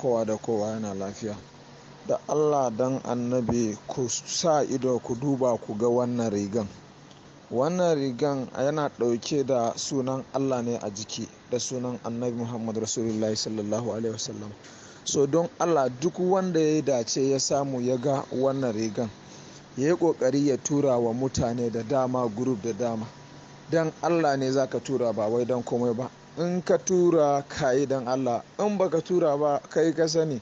kowa da kowa yana lafiya. Da Allah dan annabi ku sa ido ku duba ku ga wannan rigan. Wannan rigan yana ɗauke da sunan Allah ne a jiki da sunan annabi Muhammad Rasulullahi sallallahu alaihi wasallam. So don Allah duk wanda ya dace ya samu ya ga wannan rigan ya yi ƙoƙari ya tura wa mutane da dama, group da dama. Dan Allah ne za ka tura ba wai don komai ba. In ka tura ka yi don Allah, in baka tura ba kai ka sani.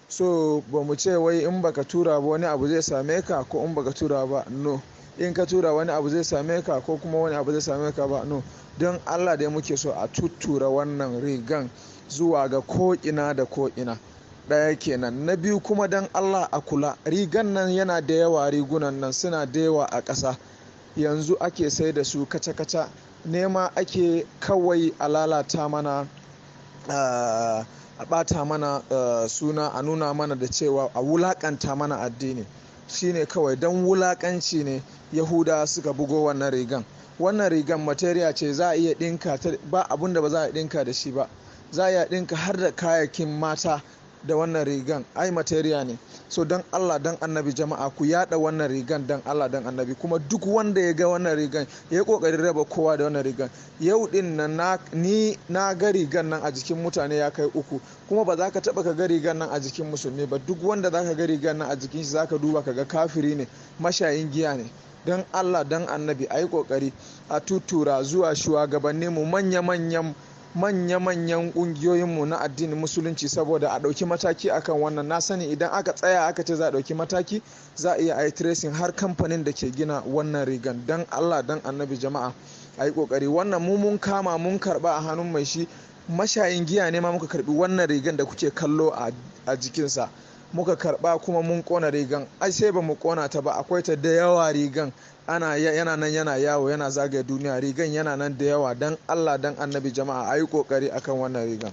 So ba mu ce wai in baka tura ba wani abu zai same ka, ko in baka tura ba no. In ka tura wani abu zai same ka ko kuma wani abu zai same ka ba no. Don Allah dai muke so a tuttura wannan rigan zuwa ga ko'ina da ko'ina. Ɗaya kenan. Na biyu kuma don Allah a kula, rigan nan yana da yawa, rigunan nan suna da yawa a ƙasa. Yanzu ake sai da su kaca-kaca, nema ake kawai a lalata mana, a ɓata mana suna, a nuna mana da cewa a wulaƙanta mana addini. Shine kawai don wulaƙanci ne Yahudawa suka bugo wannan rigan. Wannan rigan materiya ce, za a iya ɗinka ta, ba abun da ba za a ɗinka da shi ba. Za a iya ɗinka har da kayayyakin mata da wannan rigan, ai materiya ne. So don Allah don annabi jama'a ku yada wannan rigan don Allah don annabi, kuma duk wanda ya ga wannan rigan ya yi kokarin raba kowa da wannan rigan. Yau din nan na ga rigan nan a jikin mutane ya kai 3, kuma ba za ka taba ka ga rigan nan a jikin musulmi ba. Duk wanda za ka ga rigan nan a jikin shi za ka duba ka ga kafiri ne, mashayin giya ne. Don Allah don annabi a yi kokari a tutura zuwa shugabanninmu, manya-manyan kungiyoyinmu na addinin musulunci, saboda a ɗauki mataki akan wannan. Na sani idan aka tsaya aka ce za a ɗauki mataki, za a iya yi tracing har kamfanin da ke gina wannan rigan. Don Allah don annabi jama'a a yi kokari. Wannan mu mun kama mun karba a hannun mai shi, mashayin giya ne ma muka karbi wannan rigan da kuke kallo a jikinsa, muka karba kuma mun kona rigan. Ai sai ba mu kona ta ba, akwai ta da yawa rigan, yana nan yana yawo yana zagaya duniya. Rigan yana nan da yawa. Don Allah don annabi jama'a a yi kokari akan wannan rigan.